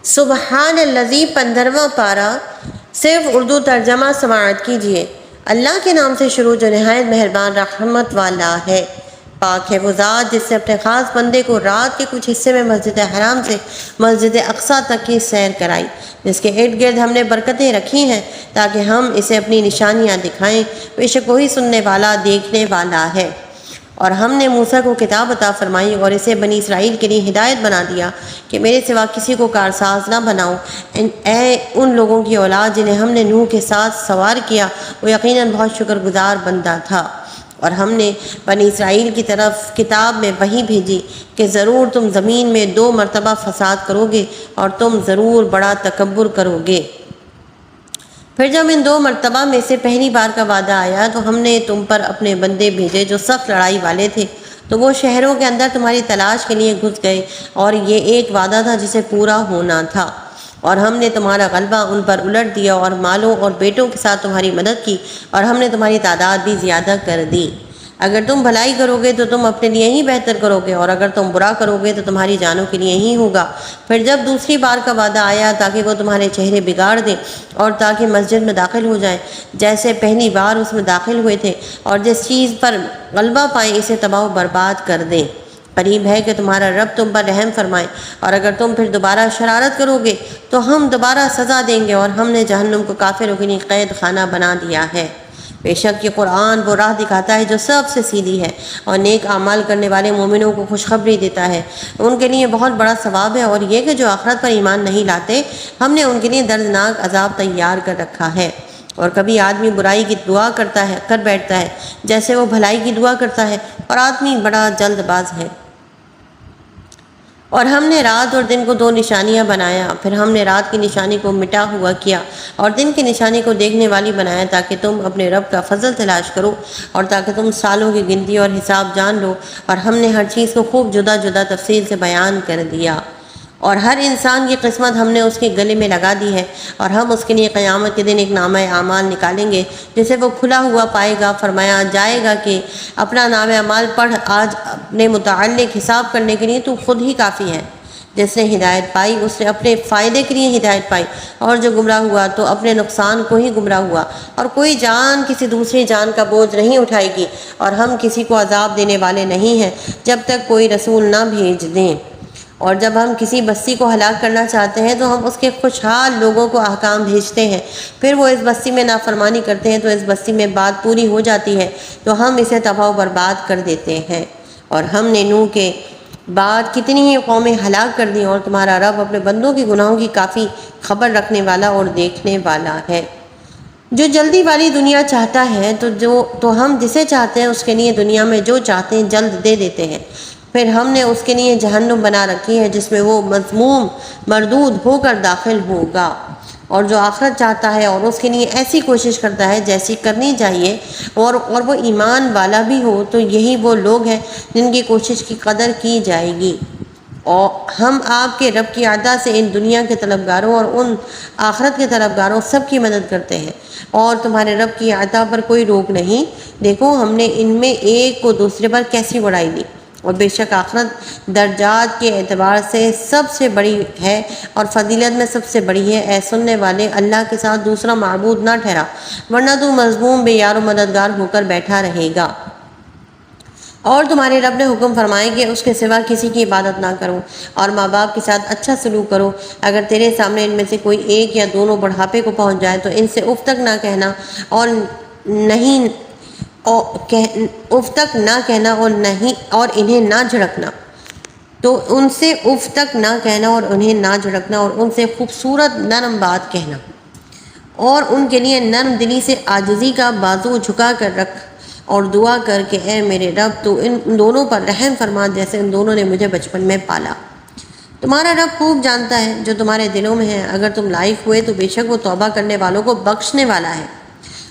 سبحان الذی 15واں پارہ صرف اردو ترجمہ سماعت کیجیے۔ اللہ کے نام سے شروع جو نہایت مہربان رحمت والا ہے۔ پاک ہے وہ ذات جس سے اپنے خاص بندے کو رات کے کچھ حصے میں مسجد حرام سے مسجد اقصیٰ تک کی سیر کرائی، جس کے ارد گرد ہم نے برکتیں رکھی ہیں تاکہ ہم اسے اپنی نشانیاں دکھائیں۔ بے شک وہی سننے والا دیکھنے والا ہے۔ اور ہم نے موسیٰ کو کتاب عطا فرمائی اور اسے بنی اسرائیل کے لیے ہدایت بنا دیا کہ میرے سوا کسی کو کارساز نہ بناؤ۔ اے ان لوگوں کی اولاد جنہیں ہم نے نوح کے ساتھ سوار کیا، وہ یقیناً بہت شکر گزار بندہ تھا۔ اور ہم نے بنی اسرائیل کی طرف کتاب میں وحی بھیجی کہ ضرور تم زمین میں 2 مرتبہ فساد کرو گے اور تم ضرور بڑا تکبر کرو گے۔ پھر جب ان 2 مرتبہ میں سے پہلی بار کا وعدہ آیا تو ہم نے تم پر اپنے بندے بھیجے جو سخت لڑائی والے تھے، تو وہ شہروں کے اندر تمہاری تلاش کے لیے گھس گئے، اور یہ ایک وعدہ تھا جسے پورا ہونا تھا۔ اور ہم نے تمہارا غلبہ ان پر الٹ دیا اور مالوں اور بیٹوں کے ساتھ تمہاری مدد کی، اور ہم نے تمہاری تعداد بھی زیادہ کر دی۔ اگر تم بھلائی کرو گے تو تم اپنے لیے ہی بہتر کرو گے، اور اگر تم برا کرو گے تو تمہاری جانوں کے لیے ہی ہوگا۔ پھر جب دوسری بار کا وعدہ آیا تاکہ وہ تمہارے چہرے بگاڑ دیں اور تاکہ مسجد میں داخل ہو جائیں جیسے پہلی بار اس میں داخل ہوئے تھے، اور جس چیز پر غلبہ پائیں اسے تباہ و برباد کر دیں، قریب ہے کہ تمہارا رب تم پر رحم فرمائے۔ اور اگر تم پھر دوبارہ شرارت کرو گے تو ہم دوبارہ سزا دیں گے، اور ہم نے جہنم کو کافروں کے لیے قید خانہ بنا دیا ہے۔ بے شک یہ قرآن وہ راہ دکھاتا ہے جو سب سے سیدھی ہے، اور نیک اعمال کرنے والے مومنوں کو خوشخبری دیتا ہے، ان کے لیے بہت بڑا ثواب ہے۔ اور یہ کہ جو آخرت پر ایمان نہیں لاتے، ہم نے ان کے لیے دردناک عذاب تیار کر رکھا ہے۔ اور کبھی آدمی برائی کی دعا کر بیٹھتا ہے جیسے وہ بھلائی کی دعا کرتا ہے، اور آدمی بڑا جلد باز ہے۔ اور ہم نے رات اور دن کو 2 نشانیاں بنایا، پھر ہم نے رات کی نشانی کو مٹا ہوا کیا اور دن کی نشانی کو دیکھنے والی بنایا، تاکہ تم اپنے رب کا فضل تلاش کرو اور تاکہ تم سالوں کی گنتی اور حساب جان لو۔ اور ہم نے ہر چیز کو خوب جدا جدا تفصیل سے بیان کر دیا، اور ہر انسان کی قسمت ہم نے اس کے گلے میں لگا دی ہے، اور ہم اس کے لیے قیامت کے دن ایک نامہ اعمال نکالیں گے جسے وہ کھلا ہوا پائے گا۔ فرمایا جائے گا کہ اپنا نامہ اعمال پڑھ، آج اپنے متعلق حساب کرنے کے لیے تو خود ہی کافی ہے۔ جس نے ہدایت پائی اس نے اپنے فائدے کے لیے ہدایت پائی، اور جو گمراہ ہوا تو اپنے نقصان کو ہی گمراہ ہوا۔ اور کوئی جان کسی دوسری جان کا بوجھ نہیں اٹھائے گی، اور ہم کسی کو عذاب دینے والے نہیں ہیں جب تک کوئی رسول نہ بھیج دیں۔ اور جب ہم کسی بستی کو ہلاک کرنا چاہتے ہیں تو ہم اس کے خوشحال لوگوں کو احکام بھیجتے ہیں، پھر وہ اس بستی میں نافرمانی کرتے ہیں تو اس بستی میں بات پوری ہو جاتی ہے تو ہم اسے تباہ و برباد کر دیتے ہیں۔ اور ہم نے نوح کے بعد کتنی ہی قومیں ہلاک کر دیں، اور تمہارا رب اپنے بندوں کی گناہوں کی کافی خبر رکھنے والا اور دیکھنے والا ہے۔ جو جلدی والی دنیا چاہتا ہے تو ہم جسے چاہتے ہیں اس کے لیے دنیا میں جو چاہتے ہیں جلد دے دیتے ہیں۔ پھر ہم نے اس کے لیے جہنم بنا رکھی ہے جس میں وہ مذموم مردود ہو کر داخل ہوگا۔ اور جو آخرت چاہتا ہے اور اس کے لیے ایسی کوشش کرتا ہے جیسی کرنی چاہیے، اور وہ ایمان والا بھی ہو، تو یہی وہ لوگ ہیں جن کی کوشش کی قدر کی جائے گی۔ اور ہم آپ کے رب کی عطا سے ان دنیا کے طلبگاروں اور ان آخرت کے طلبگاروں سب کی مدد کرتے ہیں، اور تمہارے رب کی عطا پر کوئی روک نہیں۔ دیکھو ہم نے ان میں ایک کو دوسرے پر کیسی بڑائی دی، اور بے شک آخرت درجات کے اعتبار سے سب سے بڑی ہے اور فضیلت میں سب سے بڑی ہے۔ اے سننے والے، اللہ کے ساتھ دوسرا معبود نہ ٹھہرا، ورنہ تو مظلوم بے یار و مددگار ہو کر بیٹھا رہے گا۔ اور تمہارے رب نے حکم فرمائے کہ اس کے سوا کسی کی عبادت نہ کرو، اور ماں باپ کے ساتھ اچھا سلوک کرو۔ اگر تیرے سامنے ان میں سے کوئی ایک یا دونوں بڑھاپے کو پہنچ جائے تو ان سے اف تک نہ کہنا اور انہیں نہ جھڑکنا، تو ان سے اف تک نہ کہنا اور انہیں نہ جھڑکنا، اور ان سے خوبصورت نرم بات کہنا، اور ان کے لیے نرم دلی سے عاجزی کا بازو جھکا کر رکھ، اور دعا کر کہ اے میرے رب تو ان دونوں پر رحم فرما جیسے ان دونوں نے مجھے بچپن میں پالا۔ تمہارا رب خوب جانتا ہے جو تمہارے دلوں میں ہے۔ اگر تم لائق ہوئے تو بے شک وہ توبہ کرنے والوں کو بخشنے والا ہے۔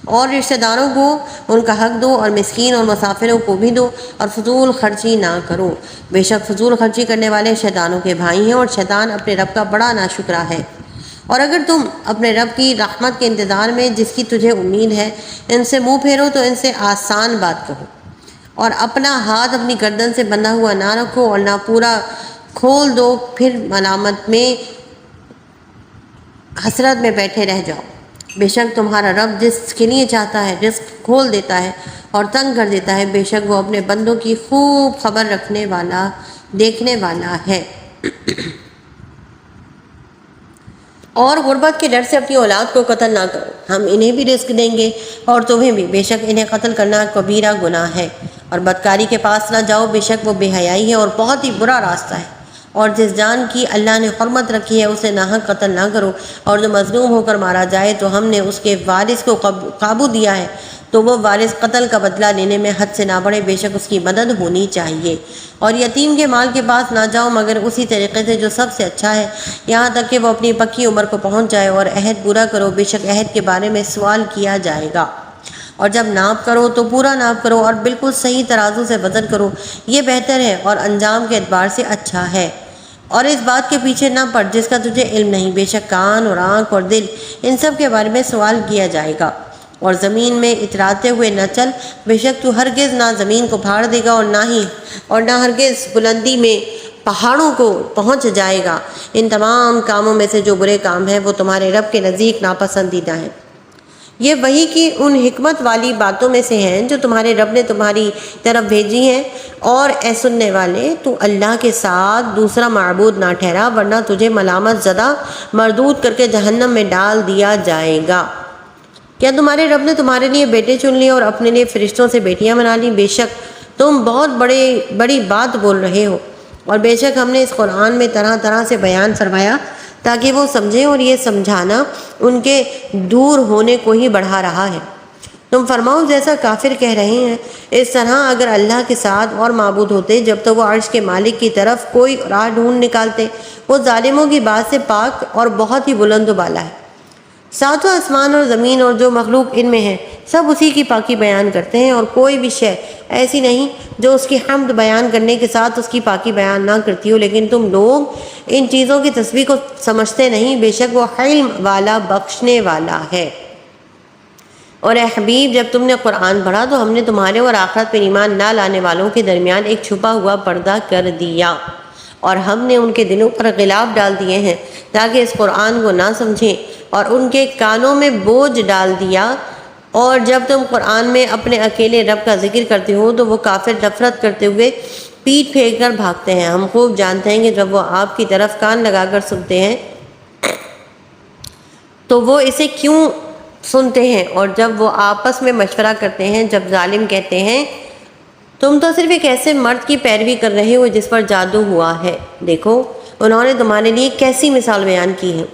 اور رشتہ داروں کو ان کا حق دو، اور مسکین اور مسافروں کو بھی دو، اور فضول خرچی نہ کرو۔ بے شک فضول خرچی کرنے والے شیطانوں کے بھائی ہیں، اور شیطان اپنے رب کا بڑا ناشکرا ہے۔ اور اگر تم اپنے رب کی رحمت کے انتظار میں جس کی تجھے امید ہے ان سے منہ پھیرو تو ان سے آسان بات کہو، اور اپنا ہاتھ اپنی گردن سے بندھا ہوا نہ رکھو اور نہ پورا کھول دو، پھر ملامت میں حسرت میں بیٹھے رہ جاؤ۔ بے شک تمہارا رب جس کے لیے چاہتا ہے رزق کھول دیتا ہے اور تنگ کر دیتا ہے، بے شک وہ اپنے بندوں کی خوب خبر رکھنے والا، دیکھنے والا ہے۔ اور غربت کے ڈر سے اپنی اولاد کو قتل نہ کرو، ہم انہیں بھی رزق دیں گے اور تمہیں بھی، بے شک انہیں قتل کرنا کبیرہ گناہ ہے۔ اور بدکاری کے پاس نہ جاؤ، بے شک وہ بے حیائی ہے اور بہت ہی برا راستہ ہے۔ اور جس جان کی اللہ نے حرمت رکھی ہے اسے ناحق قتل نہ کرو، اور جو مظلوم ہو کر مارا جائے تو ہم نے اس کے وارث کو قابو دیا ہے تو وہ وارث قتل کا بدلہ لینے میں حد سے نہ بڑھے، بے شک اس کی مدد ہونی چاہیے۔ اور یتیم کے مال کے پاس نہ جاؤ مگر اسی طریقے سے جو سب سے اچھا ہے، یہاں تک کہ وہ اپنی پکی عمر کو پہنچ جائے، اور عہد پورا کرو، بے شک عہد کے بارے میں سوال کیا جائے گا۔ اور جب ناپ کرو تو پورا ناپ کرو اور بالکل صحیح ترازو سے وزن کرو، یہ بہتر ہے اور انجام کے اعتبار سے اچھا ہے۔ اور اس بات کے پیچھے نہ پڑ جس کا تجھے علم نہیں، بے شک کان اور آنکھ اور دل ان سب کے بارے میں سوال کیا جائے گا۔ اور زمین میں اتراتے ہوئے نہ چل، بے شک تو ہرگز نہ زمین کو پھاڑ دے گا اور نہ ہرگز بلندی میں پہاڑوں کو پہنچ جائے گا۔ ان تمام کاموں میں سے جو برے کام ہیں وہ تمہارے رب کے نزدیک ناپسندیدہ ہیں۔ یہ وحی کی ان حکمت والی باتوں میں سے ہیں جو تمہارے رب نے تمہاری طرف بھیجی ہیں۔ اور اے سننے والے، تو اللہ کے ساتھ دوسرا معبود نہ ٹھہرا، ورنہ تجھے ملامت زدہ مردود کر کے جہنم میں ڈال دیا جائے گا۔ کیا تمہارے رب نے تمہارے لیے بیٹے چن لیے اور اپنے لیے فرشتوں سے بیٹیاں بنا لی؟ بے شک تم بہت بڑی بات بول رہے ہو، اور بے شک ہم نے اس قرآن میں طرح طرح سے بیان فرمایا تاکہ وہ سمجھیں، اور یہ سمجھانا ان کے دور ہونے کو ہی بڑھا رہا ہے۔ تم فرماؤ جیسا کافر کہہ رہے ہیں، اس طرح اگر اللہ کے ساتھ اور معبود ہوتے جب تو وہ عرش کے مالک کی طرف کوئی راہ ڈھونڈ نکالتے، وہ ظالموں کی بات سے پاک اور بہت ہی بلند و بالا ہے۔ ساتوں آسمان اور زمین اور جو مخلوق ان میں ہے سب اسی کی پاکی بیان کرتے ہیں، اور کوئی بھی شے ایسی نہیں جو اس کی حمد بیان کرنے کے ساتھ اس کی پاکی بیان نہ کرتی ہو، لیکن تم لوگ ان چیزوں کی تسبیح کو سمجھتے نہیں۔ بے شک وہ علم والا، بخشنے والا ہے۔ اور اے حبیب، جب تم نے قرآن پڑھا تو ہم نے تمہارے اور آخرت پر ایمان نہ لانے والوں کے درمیان ایک چھپا ہوا پردہ کر دیا، اور ہم نے ان کے دلوں پر غلاف ڈال دیے ہیں تاکہ اس قرآن کو نہ سمجھیں، اور ان کے کانوں میں بوجھ ڈال دیا۔ اور جب تم قرآن میں اپنے اکیلے رب کا ذکر کرتے ہو تو وہ کافر نفرت کرتے ہوئے پیٹ پھیر کر بھاگتے ہیں۔ ہم خوب جانتے ہیں کہ جب وہ آپ کی طرف کان لگا کر سنتے ہیں تو وہ اسے کیوں سنتے ہیں، اور جب وہ آپس میں مشورہ کرتے ہیں جب ظالم کہتے ہیں تم تو صرف ایک ایسے مرد کی پیروی کر رہے ہو جس پر جادو ہوا ہے، دیکھو انہوں نے تمہارے لیے کیسی مثال بیان کی ہے،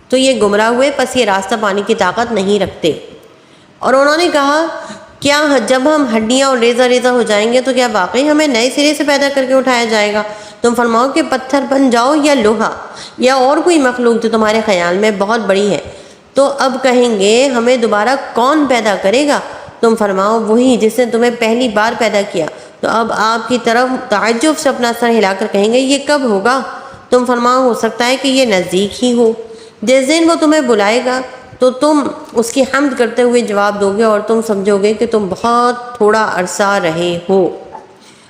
تو یہ گمراہ ہوئے، پس یہ راستہ پانے کی طاقت نہیں رکھتے۔ اور انہوں نے کہا کیا جب ہم ہڈیاں اور ریزہ ریزہ ہو جائیں گے تو کیا واقعی ہمیں نئے سرے سے پیدا کر کے اٹھایا جائے گا؟ تم فرماؤ کہ پتھر بن جاؤ یا لوہا یا اور کوئی مخلوق جو تمہارے خیال میں بہت بڑی ہے، تو اب کہیں گے ہمیں دوبارہ کون پیدا کرے گا؟ تم فرماؤ وہی جس نے تمہیں پہلی بار پیدا کیا، تو اب آپ کی طرف تعجب سے اپنا سر ہلا کر کہیں گے یہ کب ہوگا؟ تم فرماؤ ہو سکتا ہے کہ یہ نزدیک ہی ہو۔ جس دن وہ تمہیں بلائے گا تو تم اس کی حمد کرتے ہوئے جواب دو گے اور تم سمجھو گے کہ تم بہت تھوڑا عرصہ رہے ہو۔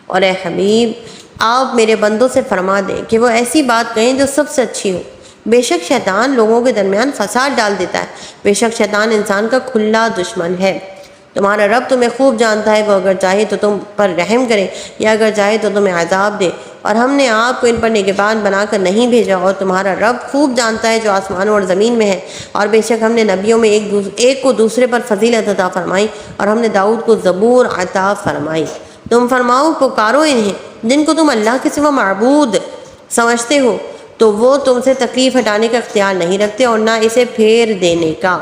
اور اے حبیب، آپ میرے بندوں سے فرما دیں کہ وہ ایسی بات کہیں جو سب سے اچھی ہو۔ بے شک شیطان لوگوں کے درمیان فساد ڈال دیتا ہے، بے شک شیطان انسان کا کھلا دشمن ہے۔ تمہارا رب تمہیں خوب جانتا ہے، وہ اگر چاہے تو تم پر رحم کرے یا اگر چاہے تو تمہیں عذاب دے، اور ہم نے آپ کو ان پر نگہبان بنا کر نہیں بھیجا، اور تمہارا رب خوب جانتا ہے جو آسمانوں اور زمین میں ہے۔ اور بے شک ہم نے نبیوں میں ایک کو دوسرے پر فضیلت عطا فرمائی، اور ہم نے داؤد کو زبور عطا فرمائی۔ تم فرماؤ پکارو انہیں جن کو تم اللہ کے سوا معبود سمجھتے ہو، تو وہ تم سے تکلیف ہٹانے کا اختیار نہیں رکھتے اور نہ اسے پھیر دینے کا۔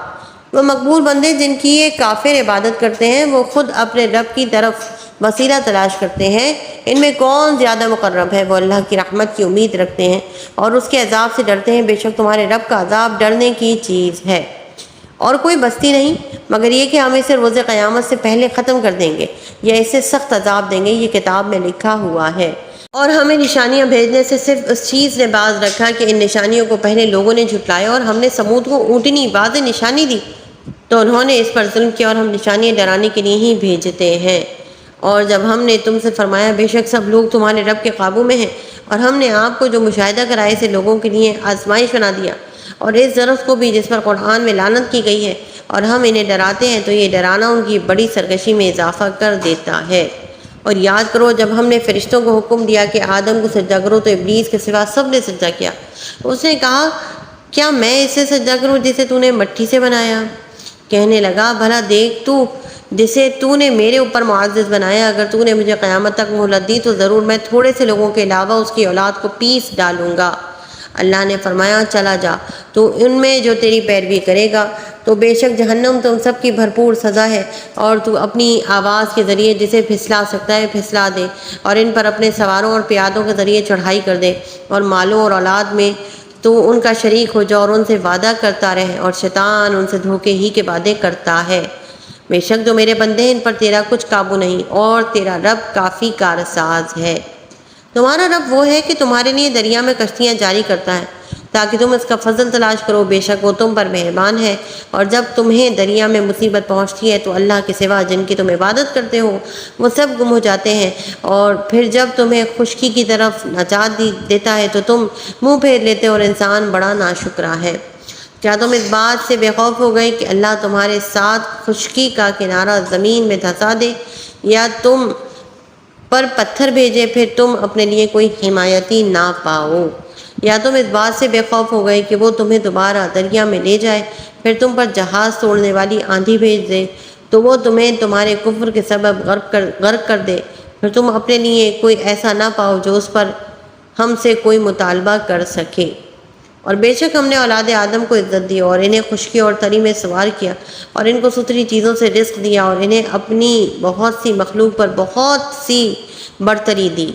وہ مقبول بندے جن کی یہ کافر عبادت کرتے ہیں وہ خود اپنے رب کی طرف وسیلہ تلاش کرتے ہیں، ان میں کون زیادہ مقرب ہے؟ وہ اللہ کی رحمت کی امید رکھتے ہیں اور اس کے عذاب سے ڈرتے ہیں، بے شک تمہارے رب کا عذاب ڈرنے کی چیز ہے۔ اور کوئی بستی نہیں مگر یہ کہ ہم اسے روز قیامت سے پہلے ختم کر دیں گے یا اسے سخت عذاب دیں گے، یہ کتاب میں لکھا ہوا ہے۔ اور ہمیں نشانیاں بھیجنے سے صرف اس چیز نے باز رکھا کہ ان نشانیوں کو پہلے لوگوں نے جھٹلایا، اور ہم نے سمود کو اونٹنی واضح نشانی دی تو انہوں نے اس پر ظلم کیا، اور ہم نشانیاں ڈرانے کے لیے ہی بھیجتے ہیں۔ اور جب ہم نے تم سے فرمایا بے شک سب لوگ تمہارے رب کے قابو میں ہیں، اور ہم نے آپ کو جو مشاہدہ کرائے سے لوگوں کے لیے آزمائش بنا دیا، اور اس درخت کو بھی جس پر قرآن میں لعنت کی گئی ہے، اور ہم انہیں ڈراتے ہیں تو یہ ڈرانا ان کی بڑی سرکشی میں اضافہ کر دیتا ہے۔ اور یاد کرو جب ہم نے فرشتوں کو حکم دیا کہ آدم کو سجدہ کرو تو ابلیس کے سوا سب نے سجدہ کیا۔ اس نے کہا کیا میں اسے سجدہ کروں جسے تو نے مٹی سے بنایا؟ کہنے لگا بھلا دیکھ تو جسے تو نے میرے اوپر معزز بنایا، اگر تو نے مجھے قیامت تک مہلت دی تو ضرور میں تھوڑے سے لوگوں کے علاوہ اس کی اولاد کو پیس ڈالوں گا۔ اللہ نے فرمایا چلا جا، تو ان میں جو تیری پیروی کرے گا تو بے شک جہنم تم سب کی بھرپور سزا ہے، اور تو اپنی آواز کے ذریعے جسے پھسلا سکتا ہے پھسلا دے، اور ان پر اپنے سواروں اور پیادوں کے ذریعے چڑھائی کر دے، اور مالوں اور اولاد میں تو ان کا شریک ہو جا اور ان سے وعدہ کرتا رہے، اور شیطان ان سے دھوکے ہی کے وعدے کرتا ہے۔ بے شک جو میرے بندے ہیں ان پر تیرا کچھ قابو نہیں، اور تیرا رب کافی کارساز ہے۔ تمہارا رب وہ ہے کہ تمہارے لیے دریا میں کشتیاں جاری کرتا ہے تاکہ تم اس کا فضل تلاش کرو، بے شک وہ تم پر مہربان ہے۔ اور جب تمہیں دریا میں مصیبت پہنچتی ہے تو اللہ کے سوا جن کی تم عبادت کرتے ہو وہ سب گم ہو جاتے ہیں، اور پھر جب تمہیں خشکی کی طرف نجات دیتا ہے تو تم منہ پھیر لیتے ہو، اور انسان بڑا ناشکرا ہے۔ کیا تم اس بات سے بے خوف ہو گئے کہ اللہ تمہارے ساتھ خشکی کا کنارہ زمین میں دھسا دے، یا تم پر پتھر بھیجے پھر تم اپنے لیے کوئی حمایتی نہ پاؤ؟ یا تم اس بات سے بے خوف ہو گئے کہ وہ تمہیں دوبارہ دریا میں لے جائے پھر تم پر جہاز توڑنے والی آندھی بھیج دے تو وہ تمہیں تمہارے کفر کے سبب غرق کر دے، پھر تم اپنے لیے کوئی ایسا نہ پاؤ جو اس پر ہم سے کوئی مطالبہ کر سکے۔ اور بے شک ہم نے اولاد آدم کو عزت دی اور انہیں خشکی اور تری میں سوار کیا، اور ان کو ستھری چیزوں سے رزق دیا، اور انہیں اپنی بہت سی مخلوق پر بہت سی برتری دی۔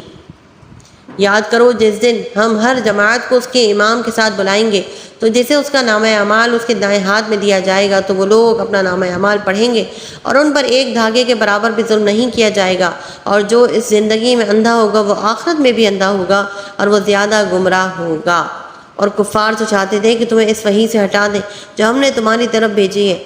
یاد کرو جس دن ہم ہر جماعت کو اس کے امام کے ساتھ بلائیں گے تو جسے اس کا نامہ اعمال اس کے دائیں ہاتھ میں دیا جائے گا تو وہ لوگ اپنا نامہ اعمال پڑھیں گے، اور ان پر ایک دھاگے کے برابر بھی ظلم نہیں کیا جائے گا، اور جو اس زندگی میں اندھا ہوگا وہ آخرت میں بھی اندھا ہوگا، اور وہ زیادہ گمراہ ہوگا۔ اور کفار تو چاہتے تھے کہ تمہیں اس وحی سے ہٹا دیں جو ہم نے تمہاری طرف بھیجی ہے،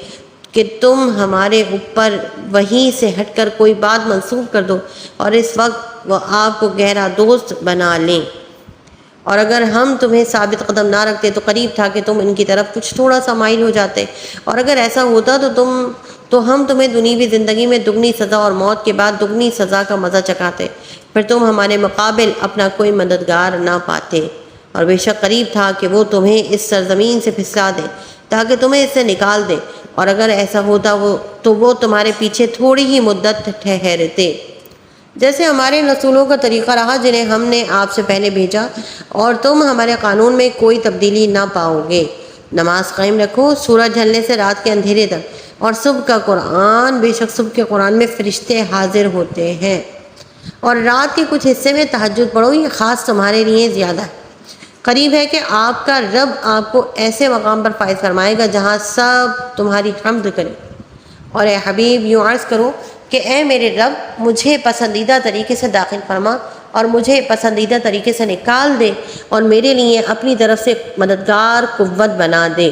کہ تم ہمارے اوپر وحی سے ہٹ کر کوئی بات منسوخ کر دو، اور اس وقت وہ آپ کو گہرا دوست بنا لیں۔ اور اگر ہم تمہیں ثابت قدم نہ رکھتے تو قریب تھا کہ تم ان کی طرف کچھ تھوڑا سا مائل ہو جاتے، اور اگر ایسا ہوتا تو ہم تمہیں دنیوی زندگی میں دگنی سزا اور موت کے بعد دگنی سزا کا مزہ چکھاتے، پھر تم ہمارے مقابل اپنا کوئی مددگار نہ پاتے۔ اور بے شک قریب تھا کہ وہ تمہیں اس سرزمین سے پھسلا دے تاکہ تمہیں اس سے نکال دے، اور اگر ایسا ہوتا تو وہ تمہارے پیچھے تھوڑی ہی مدت ٹھہرتے، جیسے ہمارے رسولوں کا طریقہ رہا جنہیں ہم نے آپ سے پہلے بھیجا، اور تم ہمارے قانون میں کوئی تبدیلی نہ پاؤ گے۔ نماز قائم رکھو سورج ڈھلنے سے رات کے اندھیرے تک، اور صبح کا قرآن، بے شک صبح کے قرآن میں فرشتے حاضر ہوتے ہیں، اور رات کے کچھ حصے میں تہجد پڑھو، یہ خاص تمہارے لیے زیادہ ہے۔ قریب ہے کہ آپ کا رب آپ کو ایسے مقام پر فائز فرمائے گا جہاں سب تمہاری حمد کرے۔ اور اے حبیب یوں عرض کرو کہ اے میرے رب مجھے پسندیدہ طریقے سے داخل فرما اور مجھے پسندیدہ طریقے سے نکال دے، اور میرے لیے اپنی طرف سے مددگار قوت بنا دے۔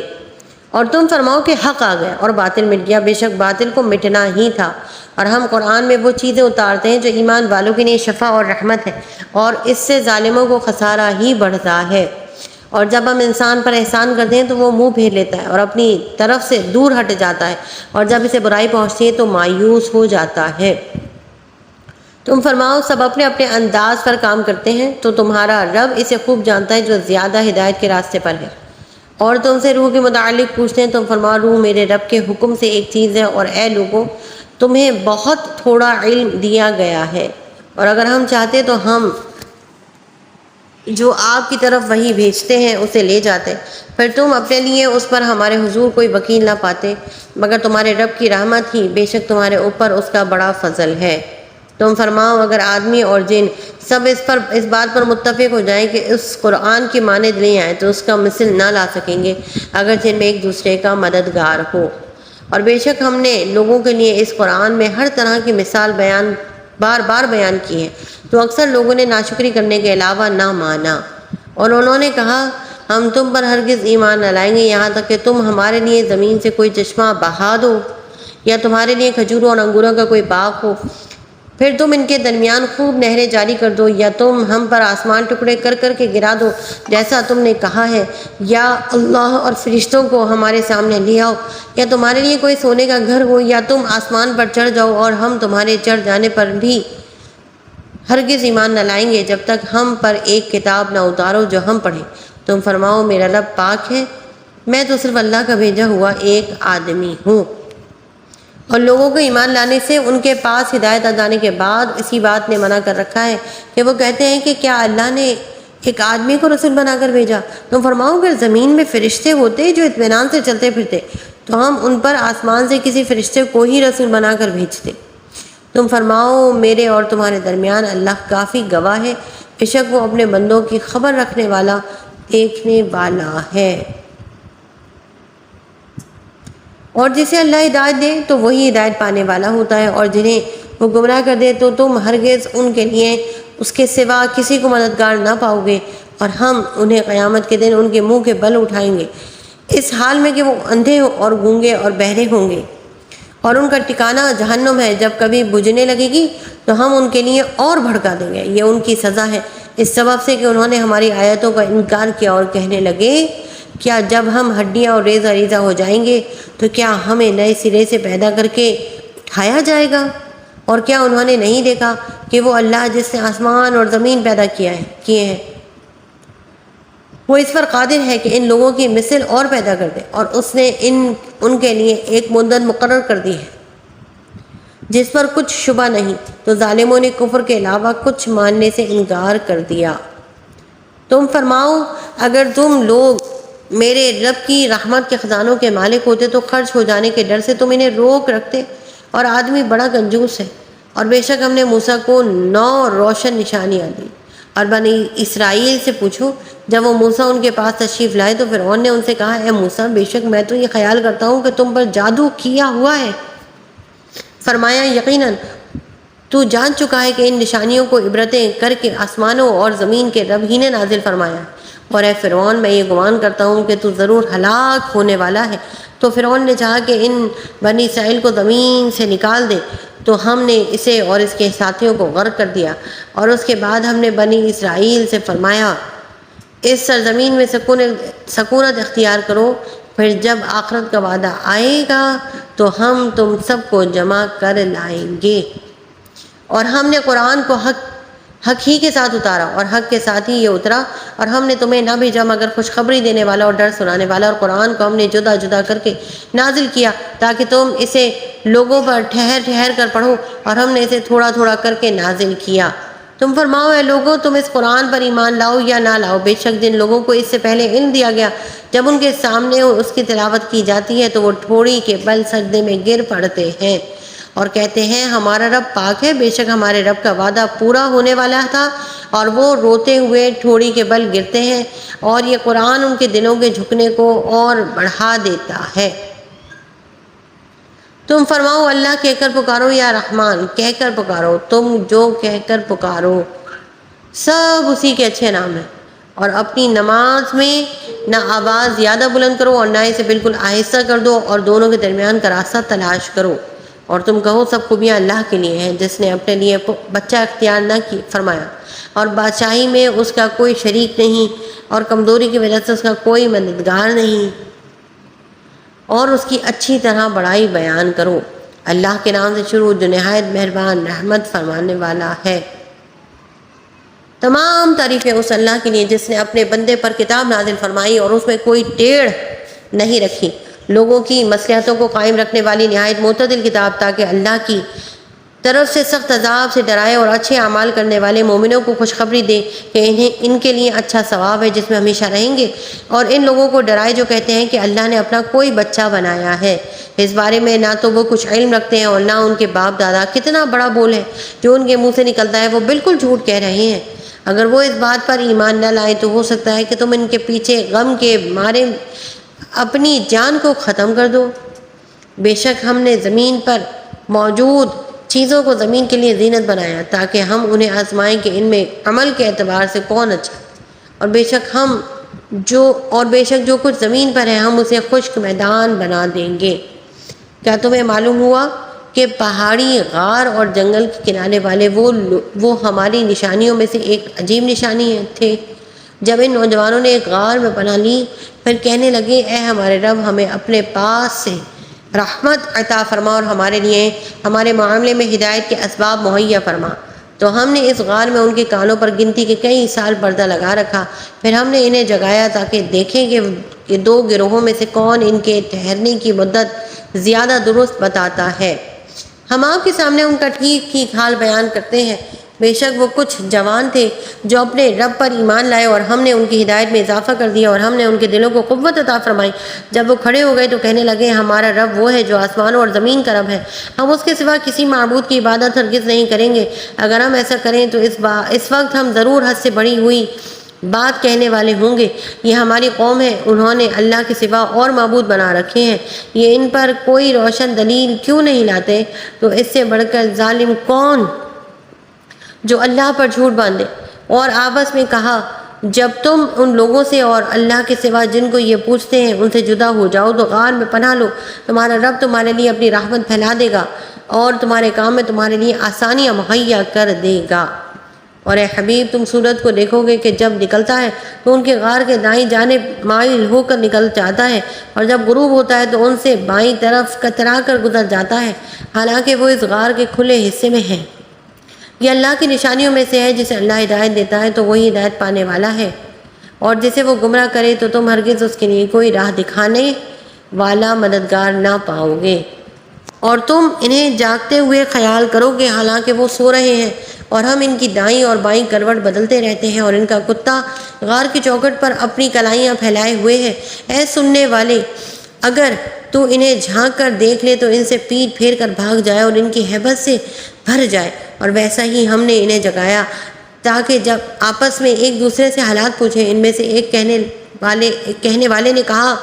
اور تم فرماؤ کہ حق آ گیا اور باطل مٹ گیا، بے شک باطل کو مٹنا ہی تھا، اور ہم قرآن میں وہ چیزیں اتارتے ہیں جو ایمان والوں کے لیے شفا اور رحمت ہے، اور اس سے ظالموں کو خسارہ ہی بڑھتا ہے۔ اور جب ہم انسان پر احسان کرتے ہیں تو وہ منہ پھیر لیتا ہے اور اپنی طرف سے دور ہٹ جاتا ہے، اور جب اسے برائی پہنچتی ہے تو مایوس ہو جاتا ہے۔ تم فرماؤ سب اپنے اپنے انداز پر کام کرتے ہیں تو تمہارا رب اسے خوب جانتا ہے جو زیادہ ہدایت کے راستے پر ہے۔ اور تم سے روح کے متعلق پوچھتے ہیں، تم فرماؤ روح میرے رب کے حکم سے ایک چیز ہے، اور اے لوگوں تمہیں بہت تھوڑا علم دیا گیا ہے، اور اگر ہم چاہتے تو ہم جو آپ کی طرف وحی بھیجتے ہیں اسے لے جاتے، پھر تم اپنے لیے اس پر ہمارے حضور کوئی وکیل نہ پاتے مگر تمہارے رب کی رحمت ہی، بے شک تمہارے اوپر اس کا بڑا فضل ہے۔ تم فرماؤ اگر آدمی اور جن سب اس بات پر متفق ہو جائیں کہ اس قرآن کی مانند لے آئیں تو اس کا مثل نہ لا سکیں گے اگر جن میں ایک دوسرے کا مددگار ہو۔ اور بے شک ہم نے لوگوں کے لیے اس قرآن میں ہر طرح کی مثال بار بار بیان کی ہے، تو اکثر لوگوں نے ناشکری کرنے کے علاوہ نہ مانا، اور انہوں نے کہا ہم تم پر ہرگز ایمان نہ لائیں گے یہاں تک کہ تم ہمارے لیے زمین سے کوئی چشمہ بہا دو، یا تمہارے لیے کھجوروں اور انگوروں کا کوئی باغ ہو، پھر تم ان کے درمیان خوب نہریں جاری کر دو، یا تم ہم پر آسمان ٹکڑے کر کر کے گرا دو جیسا تم نے کہا ہے، یا اللہ اور فرشتوں کو ہمارے سامنے لے آؤ، یا تمہارے لیے کوئی سونے کا گھر ہو، یا تم آسمان پر چڑھ جاؤ اور ہم تمہارے چڑھ جانے پر بھی ہرگز ایمان نہ لائیں گے جب تک ہم پر ایک کتاب نہ اتارو جو ہم پڑھیں۔ تم فرماؤ میرا رب پاک ہے، میں تو صرف اللہ کا بھیجا ہوا ایک آدمی ہوں۔ اور لوگوں کو ایمان لانے سے ان کے پاس ہدایت آ جانے کے بعد اسی بات نے منع کر رکھا ہے کہ وہ کہتے ہیں کہ کیا اللہ نے ایک آدمی کو رسول بنا کر بھیجا؟ تم فرماؤ اگر زمین میں فرشتے ہوتے جو اطمینان سے چلتے پھرتے تو ہم ان پر آسمان سے کسی فرشتے کو ہی رسول بنا کر بھیجتے۔ تم فرماؤ میرے اور تمہارے درمیان اللہ کافی گواہ ہے، بے شک وہ اپنے بندوں کی خبر رکھنے والا، دیکھنے والا ہے۔ اور جسے اللہ ہدایت دے تو وہی ہدایت پانے والا ہوتا ہے، اور جنہیں وہ گمراہ کر دے تو تم ہرگز ان کے لیے اس کے سوا کسی کو مددگار نہ پاؤ گے، اور ہم انہیں قیامت کے دن ان کے منہ کے بل اٹھائیں گے، اس حال میں کہ وہ اندھے اور گونگے اور بہرے ہوں گے، اور ان کا ٹھکانہ جہنم ہے، جب کبھی بجھنے لگے گی تو ہم ان کے لیے اور بھڑکا دیں گے۔ یہ ان کی سزا ہے اس سبب سے کہ انہوں نے ہماری آیتوں کا انکار کیا اور کہنے لگے کیا جب ہم ہڈیاں اور ریزہ ریزہ ہو جائیں گے تو کیا ہمیں نئے سرے سے پیدا کر کے اٹھایا جائے گا؟ اور کیا انہوں نے نہیں دیکھا کہ وہ اللہ جس نے آسمان اور زمین پیدا کیے ہیں، وہ اس پر قادر ہے کہ ان لوگوں کی مثل اور پیدا کر دے، اور اس نے ان کے لیے ایک مدت مقرر کر دی ہے جس پر کچھ شبہ نہیں۔ تو ظالموں نے کفر کے علاوہ کچھ ماننے سے انکار کر دیا۔ تم فرماؤ اگر تم لوگ میرے رب کی رحمت کے خزانوں کے مالک ہوتے تو خرچ ہو جانے کے ڈر سے تم انہیں روک رکھتے، اور آدمی بڑا کنجوس ہے۔ اور بے شک ہم نے موسیٰ کو 9 روشن نشانیاں دی۔ اور بنی اسرائیل سے پوچھو، جب وہ موسیٰ ان کے پاس تشریف لائے تو فرعون نے ان سے کہا اے موسیٰ بے شک میں تو یہ خیال کرتا ہوں کہ تم پر جادو کیا ہوا ہے۔ فرمایا یقیناً تو جان چکا ہے کہ ان نشانیوں کو عبرتیں کر کے آسمانوں اور زمین کے رب ہی نے نازل فرمایا، اور اے فرعون میں یہ گمان کرتا ہوں کہ تو ضرور ہلاک ہونے والا ہے۔ تو فرعون نے چاہا کہ ان بنی اسرائیل کو زمین سے نکال دے، تو ہم نے اسے اور اس کے ساتھیوں کو غرق کر دیا، اور اس کے بعد ہم نے بنی اسرائیل سے فرمایا اس سرزمین میں سکونت اختیار کرو، پھر جب آخرت کا وعدہ آئے گا تو ہم تم سب کو جمع کر لائیں گے۔ اور ہم نے قرآن کو حق ہی کے ساتھ اتارا، اور حق کے ساتھ ہی یہ اترا، اور ہم نے تمہیں نہ بھیجا مگر خوشخبری دینے والا اور ڈر سنانے والا، اور قرآن کو ہم نے جدا جدا کر کے نازل کیا تاکہ تم اسے لوگوں پر ٹھہر ٹھہر کر پڑھو، اور ہم نے اسے تھوڑا تھوڑا کر کے نازل کیا۔ تم فرماؤ اے لوگو تم اس قرآن پر ایمان لاؤ یا نہ لاؤ، بے شک جن لوگوں کو اس سے پہلے علم دیا گیا جب ان کے سامنے اس کی تلاوت کی جاتی ہے تو وہ ٹھوڑی کے بل سجدے میں گر پڑتے ہیں اور کہتے ہیں ہمارا رب پاک ہے، بے شک ہمارے رب کا وعدہ پورا ہونے والا تھا، اور وہ روتے ہوئے ٹھوڑی کے بل گرتے ہیں، اور یہ قرآن ان کے دلوں کے جھکنے کو اور بڑھا دیتا ہے۔ تم فرماؤ اللہ کہہ کر پکارو یا رحمان کہہ کر پکارو، تم جو کہہ کر پکارو سب اسی کے اچھے نام ہیں، اور اپنی نماز میں نہ آواز زیادہ بلند کرو اور نہ اسے بالکل آہستہ کر دو، اور دونوں کے درمیان کا راستہ تلاش کرو، اور تم کہو سب خوبیاں اللہ کے لیے ہیں جس نے اپنے لیے بچہ اختیار نہ فرمایا، اور بادشاہی میں اس کا کوئی شریک نہیں، اور کمزوری کی وجہ سے اس کا کوئی مددگار نہیں، اور اس کی اچھی طرح بڑائی بیان کرو۔ اللہ کے نام سے شروع جو نہایت مہربان رحمت فرمانے والا ہے۔ تمام تعریفیں اس اللہ کے لیے جس نے اپنے بندے پر کتاب نازل فرمائی اور اس میں کوئی ٹیڑھ نہیں رکھی، لوگوں کی مصلحتوں کو قائم رکھنے والی نہایت معتدل کتاب، تاکہ اللہ کی طرف سے سخت عذاب سے ڈرائے اور اچھے اعمال کرنے والے مومنوں کو خوشخبری دے کہ ان کے لیے اچھا ثواب ہے جس میں ہمیشہ رہیں گے، اور ان لوگوں کو ڈرائے جو کہتے ہیں کہ اللہ نے اپنا کوئی بچہ بنایا ہے، اس بارے میں نہ تو وہ کچھ علم رکھتے ہیں اور نہ ان کے باپ دادا۔ کتنا بڑا بول ہے جو ان کے منہ سے نکلتا ہے، وہ بالکل جھوٹ کہہ رہے ہیں۔ اگر وہ اس بات پر ایمان نہ لائیں تو ہو سکتا ہے کہ تم ان کے پیچھے غم کے مارے اپنی جان کو ختم کر دو۔ بے شک ہم نے زمین پر موجود چیزوں کو زمین کے لیے زینت بنایا تاکہ ہم انہیں آزمائیں کہ ان میں عمل کے اعتبار سے کون اچھا، اور بے شک جو کچھ زمین پر ہے ہم اسے خشک میدان بنا دیں گے۔ کیا تمہیں معلوم ہوا کہ پہاڑی غار اور جنگل کے کنارے والے وہ ہماری نشانیوں میں سے ایک عجیب نشانی تھے۔ جب ان نوجوانوں نے ایک غار میں پناہ لی، پھر کہنے لگے اے ہمارے رب، ہمیں اپنے پاس سے رحمت عطا فرما اور ہمارے لیے ہمارے معاملے میں ہدایت کے اسباب مہیا فرما۔ تو ہم نے اس غار میں ان کے کانوں پر گنتی کے کئی سال پردہ لگا رکھا، پھر ہم نے انہیں جگایا تاکہ دیکھیں کہ دو گروہوں میں سے کون ان کے ٹھہرنے کی مدت زیادہ درست بتاتا ہے۔ ہم آپ کے سامنے ان کا ٹھیک ٹھیک حال بیان کرتے ہیں۔ بے شک وہ کچھ جوان تھے جو اپنے رب پر ایمان لائے، اور ہم نے ان کی ہدایت میں اضافہ کر دیا اور ہم نے ان کے دلوں کو قوت عطا فرمائی۔ جب وہ کھڑے ہو گئے تو کہنے لگے ہمارا رب وہ ہے جو آسمانوں اور زمین کا رب ہے، ہم اس کے سوا کسی معبود کی عبادت ہرگز نہیں کریں گے۔ اگر ہم ایسا کریں تو اس وقت ہم ضرور حد سے بڑی ہوئی بات کہنے والے ہوں گے۔ یہ ہماری قوم ہے، انہوں نے اللہ کے سوا اور معبود بنا رکھے ہیں، یہ ان پر کوئی روشن دلیل کیوں نہیں لاتے؟ تو اس سے بڑھ کر ظالم کون جو اللہ پر جھوٹ باندھے؟ اور آپس میں کہا جب تم ان لوگوں سے اور اللہ کے سوا جن کو یہ پوچھتے ہیں ان سے جدا ہو جاؤ تو غار میں پناہ لو، تمہارا رب تمہارے لیے اپنی رحمت پھیلا دے گا اور تمہارے کام میں تمہارے لیے آسانیاں مہیا کر دے گا۔ اور اے حبیب، تم سورج کو دیکھو گے کہ جب نکلتا ہے تو ان کے غار کے دائیں جانب مائل ہو کر نکل جاتا ہے، اور جب غروب ہوتا ہے تو ان سے بائیں طرف کترا کر گزر جاتا ہے، حالانکہ وہ اس غار کے کھلے حصے میں ہے۔ یہ اللہ کی نشانیوں میں سے ہے، جسے اللہ ہدایت دیتا ہے تو وہی ہدایت پانے والا ہے، اور جسے وہ گمراہ کرے تو تم ہرگز اس کے لیے کوئی راہ دکھانے والا مددگار نہ پاؤ گے۔ اور تم انہیں جاگتے ہوئے خیال کرو گے حالانکہ وہ سو رہے ہیں، اور ہم ان کی دائیں اور بائیں کروٹ بدلتے رہتے ہیں، اور ان کا کتا غار کی چوکھٹ پر اپنی کلائیاں پھیلائے ہوئے ہے۔ اے سننے والے، اگر تو انہیں جھانک کر دیکھ لے تو ان سے پیٹ پھیر کر بھاگ جائے اور ان کی ہیبت سے بھر جائے۔ اور ویسا ہی ہم نے انہیں جگایا تاکہ جب آپس میں ایک دوسرے سے حالات پوچھیں۔ ان میں سے ایک کہنے والے نے کہا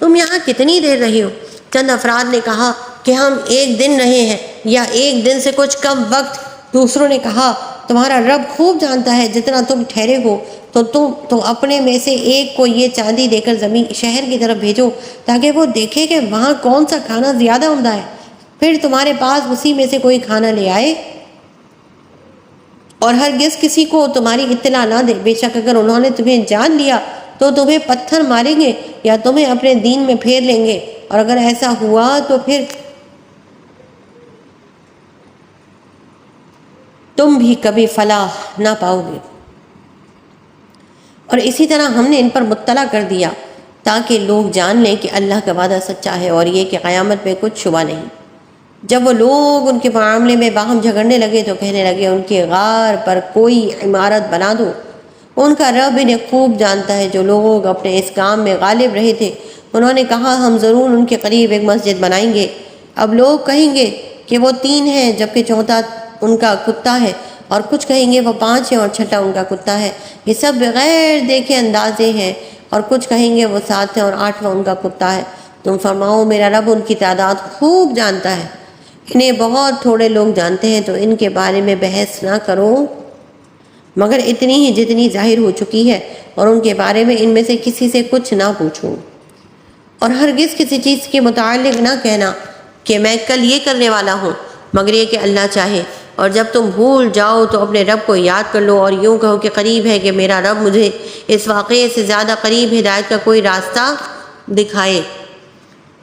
تم یہاں کتنی دیر رہے ہو؟ چند افراد نے کہا کہ ہم ایک دن رہے ہیں یا ایک دن سے کچھ کم وقت۔ دوسروں نے کہا تمہارا رب خوب جانتا ہے جتنا تم ٹھہرے ہو، تو اپنے میں سے ایک کو یہ چاندی دے کر شہر کی طرف بھیجو تاکہ وہ دیکھے کہ وہاں کون سا کھانا زیادہ عمدہ ہے، پھر تمہارے پاس اسی میں سے کوئی کھانا لے آئے، اور ہرگز کسی کو تمہاری اطلاع نہ دے۔ بے شک اگر انہوں نے تمہیں جان لیا تو تمہیں پتھر ماریں گے یا تمہیں اپنے دین میں پھیر لیں گے، اور اگر ایسا ہوا تو پھر تم بھی کبھی فلاح نہ پاؤ گے۔ اور اسی طرح ہم نے ان پر مطلع کر دیا تاکہ لوگ جان لیں کہ اللہ کا وعدہ سچا ہے اور یہ کہ قیامت میں کچھ شبہ نہیں۔ جب وہ لوگ ان کے معاملے میں باہم جھگڑنے لگے تو کہنے لگے ان کے غار پر کوئی عمارت بنا دو، ان کا رب انہیں خوب جانتا ہے۔ جو لوگ اپنے اس کام میں غالب رہے تھے انہوں نے کہا ہم ضرور ان کے قریب ایک مسجد بنائیں گے۔ اب لوگ کہیں گے کہ وہ 3 ہیں جبکہ چوتھا ان کا کتا ہے، اور کچھ کہیں گے وہ 5 ہیں اور چھٹا ان کا کتا ہے۔ یہ سب بغیر دیکھے اندازے ہیں، اور کچھ کہیں گے وہ 7 ہیں اور 8واں ان کا کتا ہے۔ تم فرماؤ میرا رب ان کی تعداد خوب جانتا ہے، انہیں بہت تھوڑے لوگ جانتے ہیں، تو ان کے بارے میں بحث نہ کرو مگر اتنی ہی جتنی ظاہر ہو چکی ہے، اور ان کے بارے میں ان میں سے کسی سے کچھ نہ پوچھو، اور ہرگز کسی چیز کے متعلق نہ کہنا کہ میں کل یہ کرنے والا ہوں مگر یہ کہ اللہ چاہے۔ اور جب تم بھول جاؤ تو اپنے رب کو یاد کر لو اور یوں کہو کہ قریب ہے کہ میرا رب مجھے اس واقعے سے زیادہ قریب ہدایت کا کوئی راستہ دکھائے۔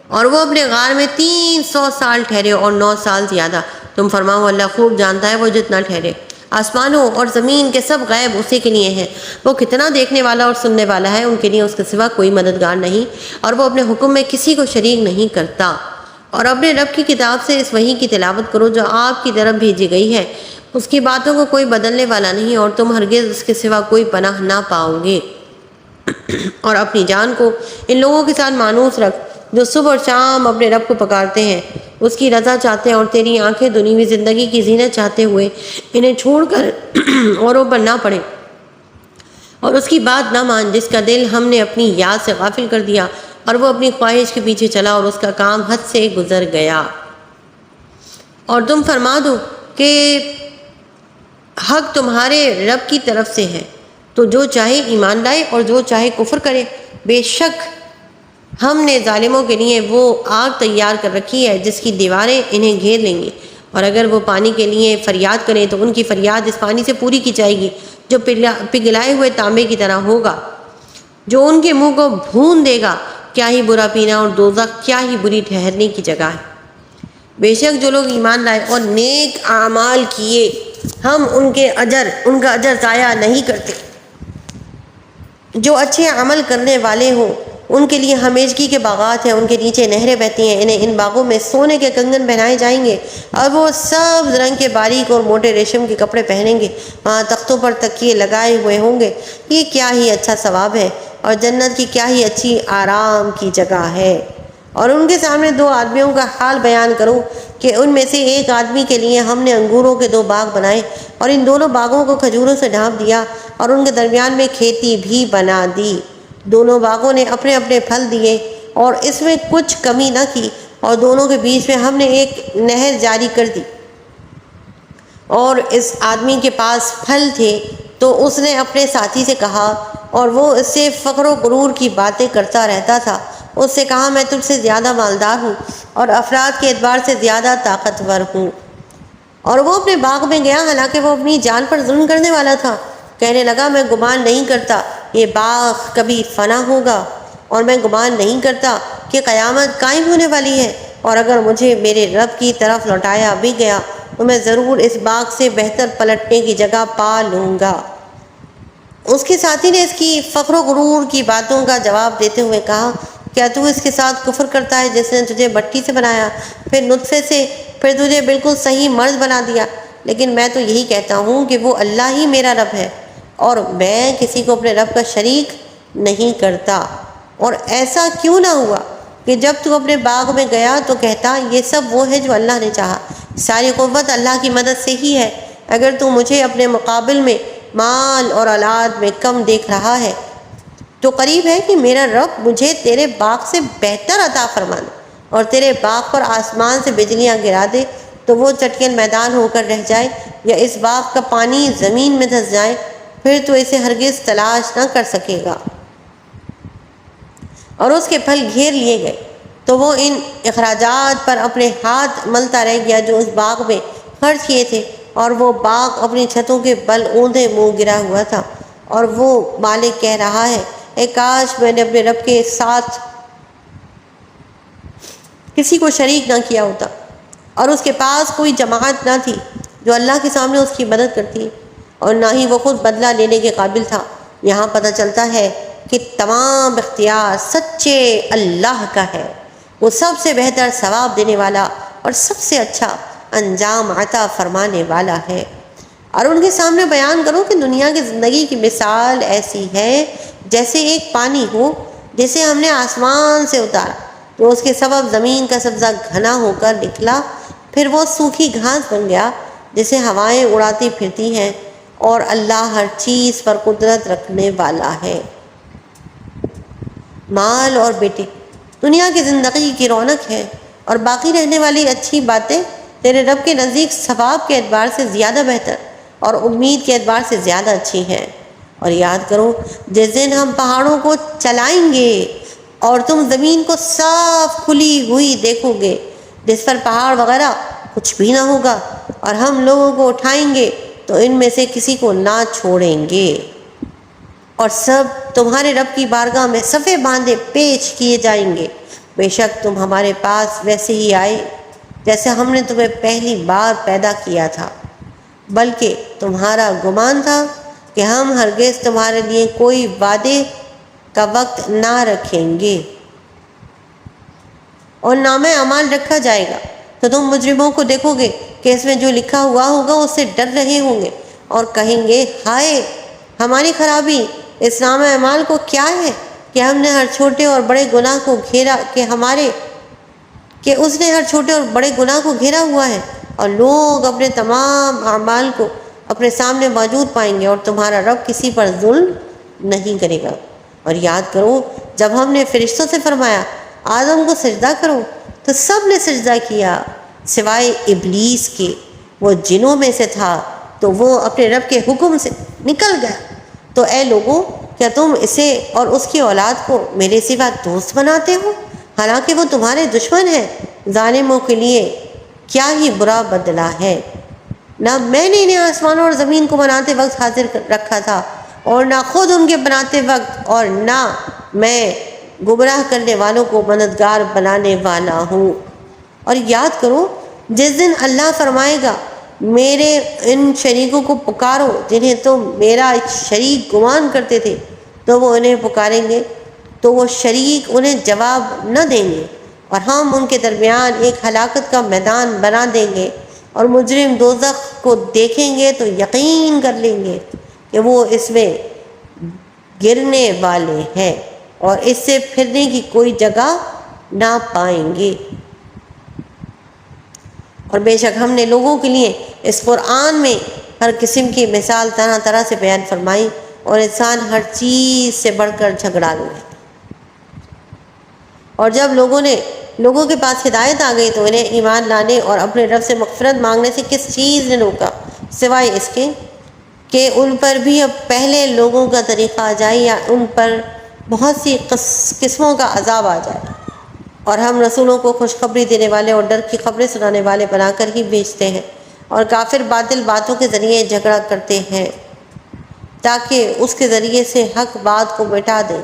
اور وہ اپنے غار میں 300 سال ٹھہرے اور 9 سال زیادہ۔ تم فرماؤ اللہ خوب جانتا ہے وہ جتنا ٹھہرے۔ آسمانوں اور زمین کے سب غیب اسی کے لیے ہیں، وہ کتنا دیکھنے والا اور سننے والا ہے، ان کے لیے اس کے سوا کوئی مددگار نہیں، اور وہ اپنے حکم میں کسی کو شریک نہیں کرتا۔ اور اپنے رب کی کتاب سے اس وحی کی تلاوت کرو جو آپ کی طرف بھیجی گئی ہے، اس کی باتوں کو کوئی بدلنے والا نہیں، اور تم ہرگز اس کے سوا کوئی پناہ نہ پاؤ گے۔ اور اپنی جان کو ان لوگوں کے ساتھ مانوس رکھ جو صبح اور شام اپنے رب کو پکارتے ہیں، اس کی رضا چاہتے ہیں، اور تیری آنکھیں دنیوی زندگی کی زینت چاہتے ہوئے انہیں چھوڑ کر اوروں پر نہ پڑے، اور اس کی بات نہ مان جس کا دل ہم نے اپنی یاد سے غافل کر دیا، اور وہ اپنی خواہش کے پیچھے چلا اور اس کا کام حد سے گزر گیا۔ اور تم فرما دو کہ حق تمہارے رب کی طرف سے ہے، تو جو چاہے ایمان لائے اور جو چاہے کفر کرے۔ بے شک ہم نے ظالموں کے لیے وہ آگ تیار کر رکھی ہے جس کی دیواریں انہیں گھیر لیں گی، اور اگر وہ پانی کے لیے فریاد کریں تو ان کی فریاد اس پانی سے پوری کی جائے گی جو پگھلائے ہوئے تانبے کی طرح ہوگا، جو ان کے منہ کو بھون دے گا۔ کیا ہی برا پینا اور دوزخ کیا ہی بری ٹھہرنے کی جگہ ہے۔ بے شک جو لوگ ایمان لائے اور نیک اعمال کیے ہم ان کا اجر ضائع نہیں کرتے۔ جو اچھے عمل کرنے والے ہوں ان کے لیے ہمیشگی کے باغات ہیں، ان کے نیچے نہریں بہتی ہیں، انہیں ان باغوں میں سونے کے کنگن پہنائے جائیں گے اور وہ سبز رنگ کے باریک اور موٹے ریشم کے کپڑے پہنیں گے، وہاں تختوں پر تکیے لگائے ہوئے ہوں گے۔ یہ کیا ہی اچھا ثواب ہے اور جنت کی کیا ہی اچھی آرام کی جگہ ہے۔ اور ان کے سامنے دو آدمیوں کا حال بیان کرو کہ ان میں سے ایک آدمی کے لیے ہم نے انگوروں کے 2 باغ بنائے اور ان دونوں باغوں کو کھجوروں سے ڈھانپ دیا اور ان کے درمیان میں کھیتی بھی بنا دی۔ دونوں باغوں نے اپنے اپنے پھل دیے اور اس میں کچھ کمی نہ کی، اور دونوں کے بیچ میں ہم نے ایک نہر جاری کر دی۔ اور اس آدمی کے پاس پھل تھے تو اس نے اپنے ساتھی سے کہا، اور وہ اس سے فخر و غرور کی باتیں کرتا رہتا تھا، اس سے کہا میں تجھ سے زیادہ مالدار ہوں اور افراد کے اعتبار سے زیادہ طاقتور ہوں۔ اور وہ اپنے باغ میں گیا حالانکہ وہ اپنی جان پر ظلم کرنے والا تھا، کہنے لگا میں گمان نہیں کرتا یہ باغ کبھی فنا ہوگا، اور میں گمان نہیں کرتا کہ قیامت قائم ہونے والی ہے، اور اگر مجھے میرے رب کی طرف لوٹایا بھی گیا تو میں ضرور اس باغ سے بہتر پلٹنے کی جگہ پا لوں گا۔ اس کے ساتھی نے اس کی فخر و غرور کی باتوں کا جواب دیتے ہوئے کہا، کیا تو اس کے ساتھ کفر کرتا ہے جس نے تجھے مٹی سے بنایا، پھر نطفے سے، پھر تجھے بالکل صحیح مرد بنا دیا؟ لیکن میں تو یہی کہتا ہوں کہ وہ اللہ ہی میرا رب ہے اور میں کسی کو اپنے رب کا شریک نہیں کرتا۔ اور ایسا کیوں نہ ہوا کہ جب تو اپنے باغ میں گیا تو کہتا یہ سب وہ ہے جو اللہ نے چاہا، ساری قوت اللہ کی مدد سے ہی ہے۔ اگر تو مجھے اپنے مقابل میں مال اور اولاد میں کم دیکھ رہا ہے تو قریب ہے کہ میرا رب مجھے تیرے باغ سے بہتر عطا فرما دے اور تیرے باغ پر آسمان سے بجلیاں گرا دے تو وہ چٹکن میدان ہو کر رہ جائے، یا اس باغ کا پانی زمین میں دھس جائے، پھر تو اسے ہرگز تلاش نہ کر سکے گا۔ اور اس کے پھل گھیر لیے گئے تو وہ ان اخراجات پر اپنے ہاتھ ملتا رہ گیا جو اس باغ میں خرچ کیے تھے، اور وہ باغ اپنی چھتوں کے بل اوندھے منہ گرا ہوا تھا، اور وہ مالک کہہ رہا ہے اے کاش میں نے اپنے رب کے ساتھ کسی کو شریک نہ کیا ہوتا، اور اس کے پاس کوئی جماعت نہ تھی جو اللہ کے سامنے اس کی مدد کرتی، اور نہ ہی وہ خود بدلہ لینے کے قابل تھا۔ یہاں پتہ چلتا ہے کہ تمام اختیار سچے اللہ کا ہے، وہ سب سے بہتر ثواب دینے والا اور سب سے اچھا انجام عطا فرمانے والا ہے۔ اور ان کے سامنے بیان کرو کہ دنیا کی زندگی کی مثال ایسی ہے جیسے ایک پانی ہو جسے ہم نے آسمان سے اتارا، تو اس کے سبب زمین کا سبزہ گھنا ہو کر نکلا، پھر وہ سوکھی گھاس بن گیا جسے ہوائیں اڑاتی پھرتی ہیں، اور اللہ ہر چیز پر قدرت رکھنے والا ہے۔ مال اور بیٹے دنیا کی زندگی کی رونق ہے، اور باقی رہنے والی اچھی باتیں تیرے رب کے نزدیک ثواب کے اعتبار سے زیادہ بہتر اور امید کے اعتبار سے زیادہ اچھی ہیں۔ اور یاد کرو جس دن ہم پہاڑوں کو چلائیں گے اور تم زمین کو صاف کھلی ہوئی دیکھو گے جس پر پہاڑ وغیرہ کچھ بھی نہ ہوگا، اور ہم لوگوں کو اٹھائیں گے تو ان میں سے کسی کو نہ چھوڑیں گے، اور سب تمہارے رب کی بارگاہ میں صفے باندھے پیش کیے جائیں گے۔ بے شک تم ہمارے پاس ویسے ہی آئے جیسے ہم نے تمہیں پہلی بار پیدا کیا تھا، بلکہ تمہارا گمان تھا کہ ہم ہرگز تمہارے لیے کوئی وعدے کا وقت نہ رکھیں گے۔ اور نامہ اعمال رکھا جائے گا تو تم مجرموں کو دیکھو گے کہ اس میں جو لکھا ہوا ہوگا اس سے ڈر رہے ہوں گے اور کہیں گے ہائے ہماری خرابی، اس نامہ اعمال کو کیا ہے کہ ہم نے ہر چھوٹے اور بڑے گناہ کو گھیرا کہ اس نے ہر چھوٹے اور بڑے گناہ کو گھیرا ہوا ہے، اور لوگ اپنے تمام اعمال کو اپنے سامنے موجود پائیں گے، اور تمہارا رب کسی پر ظلم نہیں کرے گا۔ اور یاد کرو جب ہم نے فرشتوں سے فرمایا آدم کو سجدہ کرو تو سب نے سجدہ کیا سوائے ابلیس کے، وہ جنوں میں سے تھا تو وہ اپنے رب کے حکم سے نکل گیا۔ تو اے لوگوں کیا تم اسے اور اس کی اولاد کو میرے سوا دوست بناتے ہو، حالانکہ وہ تمہارے دشمن ہیں؟ ظالموں کے لیے کیا ہی برا بدلہ ہے۔ نہ میں نے انہیں آسمانوں اور زمین کو بناتے وقت حاضر رکھا تھا، اور نہ خود ان کے بناتے وقت، اور نہ میں گمراہ کرنے والوں کو مددگار بنانے والا ہوں۔ اور یاد کرو جس دن اللہ فرمائے گا میرے ان شریکوں کو پکارو جنہیں تم میرا شریک گمان کرتے تھے، تو وہ انہیں پکاریں گے تو وہ شریک انہیں جواب نہ دیں گے، اور ہم ان کے درمیان ایک ہلاکت کا میدان بنا دیں گے، اور مجرم دوزخ کو دیکھیں گے تو یقین کر لیں گے کہ وہ اس میں گرنے والے ہیں اور اس سے پھرنے کی کوئی جگہ نہ پائیں گے۔ اور بے شک ہم نے لوگوں کے لیے اس قرآن میں ہر قسم کی مثال طرح طرح سے بیان فرمائی، اور انسان ہر چیز سے بڑھ کر جھگڑالو ہے۔ اور جب لوگوں کے پاس ہدایت آ گئی تو انہیں ایمان لانے اور اپنے رب سے مغفرت مانگنے سے کس چیز نے روکا، سوائے اس کے کہ ان پر بھی اب پہلے لوگوں کا طریقہ آ جائے یا ان پر بہت سی قسموں کا عذاب آ جائے۔ اور ہم رسولوں کو خوشخبری دینے والے اور ڈر کی خبریں سنانے والے بنا کر ہی بھیجتے ہیں، اور کافر باطل باتوں کے ذریعے جھگڑا کرتے ہیں تاکہ اس کے ذریعے سے حق بات کو مٹا دیں۔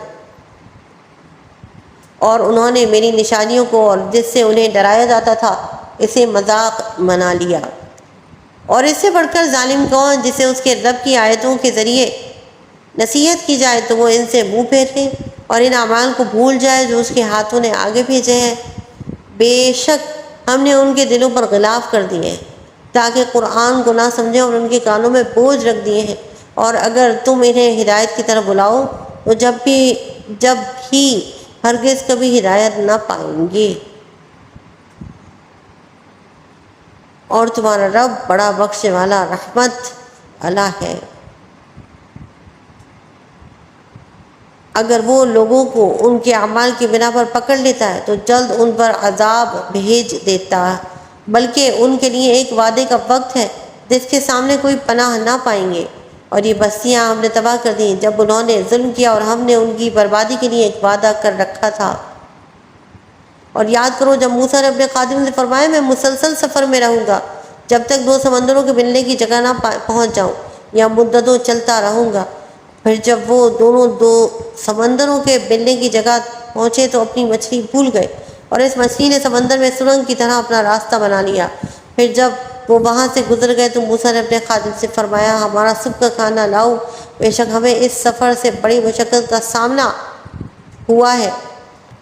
اور انہوں نے میری نشانیوں کو اور جس سے انہیں ڈرایا جاتا تھا اسے مذاق بنا لیا۔ اور اس سے بڑھ کر ظالم کون جسے اس کے رب کی آیتوں کے ذریعے نصیحت کی جائے تو وہ ان سے منہ پھیر لے اور ان اعمال کو بھول جائے جو اس کے ہاتھوں نے آگے بھیجے ہیں۔ بے شک ہم نے ان کے دلوں پر غلاف کر دیے ہیں تاکہ قرآن کو نہ سمجھیں، اور ان کے کانوں میں بوجھ رکھ دیے ہیں، اور اگر تم انہیں ہدایت کی طرف بلاؤ تو جب بھی ہرگز کبھی ہدایت نہ پائیں گے۔ اور تمہارا رب بڑا بخشنے والا رحمت والا ہے۔ اگر وہ لوگوں کو ان کے اعمال کی بنا پر پکڑ لیتا ہے تو جلد ان پر عذاب بھیج دیتا، بلکہ ان کے لیے ایک وعدے کا وقت ہے جس کے سامنے کوئی پناہ نہ پائیں گے۔ اور یہ بستیاں ہم نے تباہ کر دیں جب انہوں نے ظلم کیا، اور ہم نے ان کی بربادی کے لیے ایک وعدہ کر رکھا تھا۔ اور یاد کرو جب موسیٰ نے اپنے خادم سے فرمایا میں مسلسل سفر میں رہوں گا جب تک دو سمندروں کے ملنے کی جگہ نہ پہنچ جاؤں، یا مدتوں چلتا رہوں گا۔ پھر جب وہ دونوں دو سمندروں کے ملنے کی جگہ پہنچے تو اپنی مچھلی بھول گئے، اور اس مچھلی نے سمندر میں سرنگ کی طرح اپنا راستہ بنا لیا۔ پھر جب وہ وہاں سے گزر گئے تو موسیٰ نے اپنے خادم سے فرمایا ہمارا صبح کا کھانا لاؤ، بے شک ہمیں اس سفر سے بڑی مشقت کا سامنا ہوا ہے۔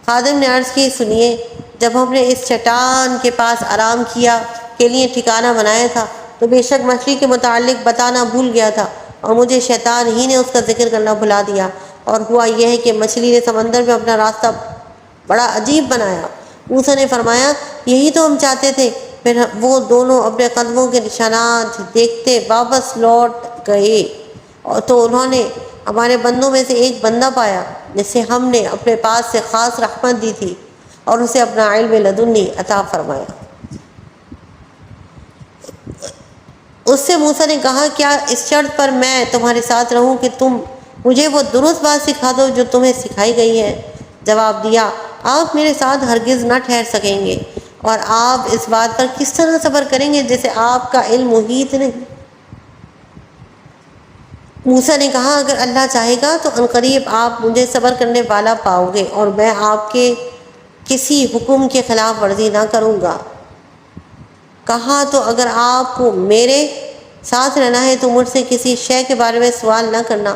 خادم نے عرض کی سنیے، جب ہم نے اس چٹان کے پاس آرام کیا کے لیے ٹھکانہ بنایا تھا تو بے شک مچھلی کے متعلق بتانا بھول گیا تھا، اور مجھے شیطان ہی نے اس کا ذکر کرنا بھلا دیا، اور ہوا یہ ہے کہ مچھلی نے سمندر میں اپنا راستہ بڑا عجیب بنایا۔ موسیٰ نے فرمایا یہی تو ہم چاہتے تھے۔ پھر وہ دونوں اپنے قدموں کے نشانات دیکھتے واپس لوٹ گئے، اور تو انہوں نے ہمارے بندوں میں سے ایک بندہ پایا جسے ہم نے اپنے پاس سے خاص رحمت دی تھی، اور اسے اپنا علم لدنی عطا فرمایا۔ اس سے موسیٰ نے کہا کیا اس شرط پر میں تمہارے ساتھ رہوں کہ تم مجھے وہ درست بات سکھا دو جو تمہیں سکھائی گئی ہے؟ جواب دیا آپ میرے ساتھ ہرگز نہ ٹھہر سکیں گے، اور آپ اس بات پر کس طرح صبر کریں گے جسے آپ کا علم محیط نہیں۔ موسیٰ نے کہا اگر اللہ چاہے گا تو عنقریب آپ مجھے صبر کرنے والا پاؤ گے، اور میں آپ کے کسی حکم کے خلاف ورزی نہ کروں گا۔ کہا تو اگر آپ کو میرے ساتھ رہنا ہے تو مجھ سے کسی شے کے بارے میں سوال نہ کرنا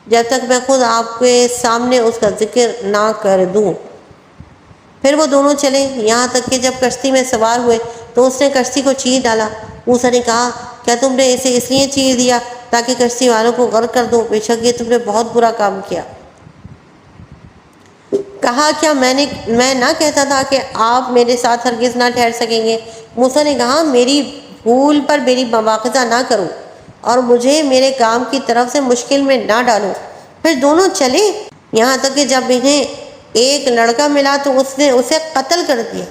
جب تک میں خود آپ کے سامنے اس کا ذکر نہ کر دوں۔ پھر وہ دونوں چلے یہاں تک کہ جب کشتی میں سوار ہوئے تو اس نے کشتی کو چیر ڈالا۔ موسیٰ نے کہا کیا تم نے اسے اس لیے چیر دیا تاکہ کشتی والوں کو غرق کر دو؟ بے شک یہ تم نے بہت برا کام کیا۔ کہا کیا میں نہ کہتا تھا کہ آپ میرے ساتھ ہرگز نہ ٹھہر سکیں گے؟ موسیٰ نے کہا میری بھول پر میری مواخذہ نہ کرو اور مجھے میرے کام کی طرف سے مشکل میں نہ ڈالو۔ پھر دونوں چلے یہاں تک کہ جب انہیں ایک لڑکا ملا تو اس نے اسے قتل کر دیا۔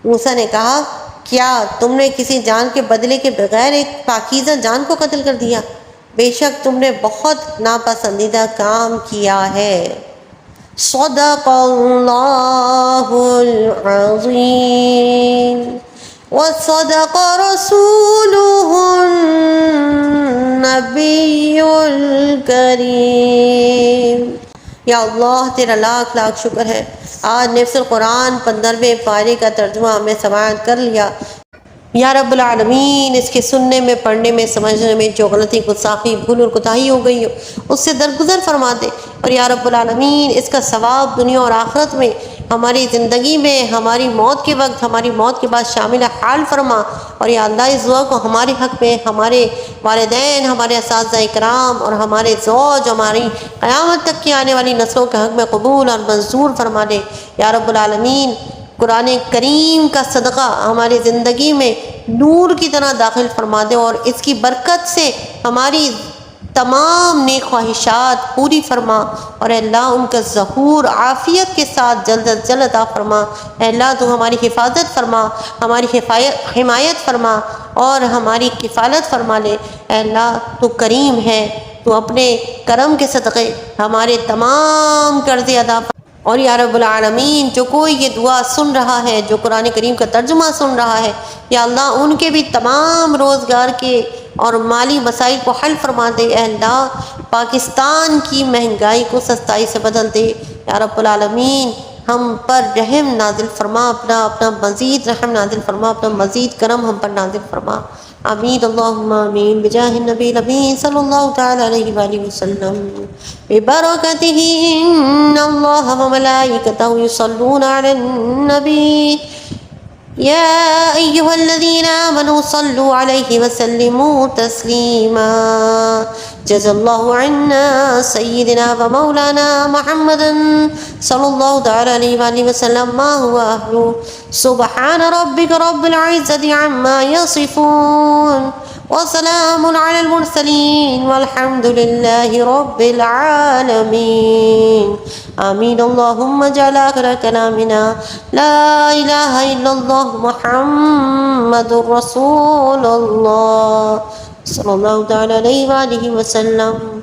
موسیٰ نے کہا کیا تم نے کسی جان کے بدلے کے بغیر ایک پاکیزہ جان کو قتل کر دیا؟ بے شک تم نے بہت ناپسندیدہ کام کیا ہے۔ صدق اللہ العظیم وصدق رسولہ النبی الکریم۔ یا اللہ تیرا لاکھ لاکھ شکر ہے، آج نفس القرآن 15ویں پارے کا ترجمہ ہمیں سماعت کر لیا۔ یا رب العالمین، اس کے سننے میں، پڑھنے میں، سمجھنے میں جو غلطی گستاخی بھول اور کوتاہی ہو گئی ہو اس سے درگزر فرما دے، اور یا رب العالمین اس کا ثواب دنیا اور آخرت میں، ہماری زندگی میں، ہماری موت کے وقت، ہماری موت کے بعد شامل حال فرما۔ اور یا اللہ اس دعا کو ہمارے حق میں، ہمارے والدین، ہمارے اساتذہ کرام اور ہمارے زوج، ہماری قیامت تک کی آنے والی نسلوں کے حق میں قبول اور منظور فرما دے۔ یا رب العالمین قرآن کریم کا صدقہ ہماری زندگی میں نور کی طرح داخل فرما دے، اور اس کی برکت سے ہماری تمام نیک خواہشات پوری فرما، اور اے اللہ ان کا ظہور عافیت کے ساتھ جلد از جلد عطا فرما۔ اے اللہ تو ہماری حفاظت فرما، ہماری حمایت فرما اور ہماری کفالت فرما لے۔ اے اللہ تو کریم ہے، تو اپنے کرم کے صدقے ہمارے تمام قرض ادا فرما۔ اور یا رب العالمین جو کوئی یہ دعا سن رہا ہے، جو قرآن کریم کا ترجمہ سن رہا ہے، یا اللہ ان کے بھی تمام روزگار کے اور مالی مسائل کو حل فرما دے۔ اے اللہ پاکستان کی مہنگائی کو سستائی سے بدل دے۔ یا رب العالمین ہم پر رحم نازل فرما، اپنا مزید رحم نازل فرما، اپنا مزید کرم ہم پر نازل فرما۔ آمین اللہم آمین بجاہ النبی الامین صلی اللہ تعالی علیہ وآلہ وسلم ببرکتہ ان اللہ وملائکتہ یصلون علی النبی یا ایہا الذین آمنوا صلوا علیہ وسلموا تسلیما جزا اللہ عنا سیدنا ومولانا محمد صلی اللہ تعالی علیہ وآلہ وسلم ما هو اہلو سبحان ربک رب العزت عما یصفون وسلام علی المرسلین والحمد للہ رب العالمین آمین اللہم اجعل آخر کلامنا لا الہ الا اللہ محمد رسول اللہ صلی اللہ تعالی علیہ وآلہ وسلم۔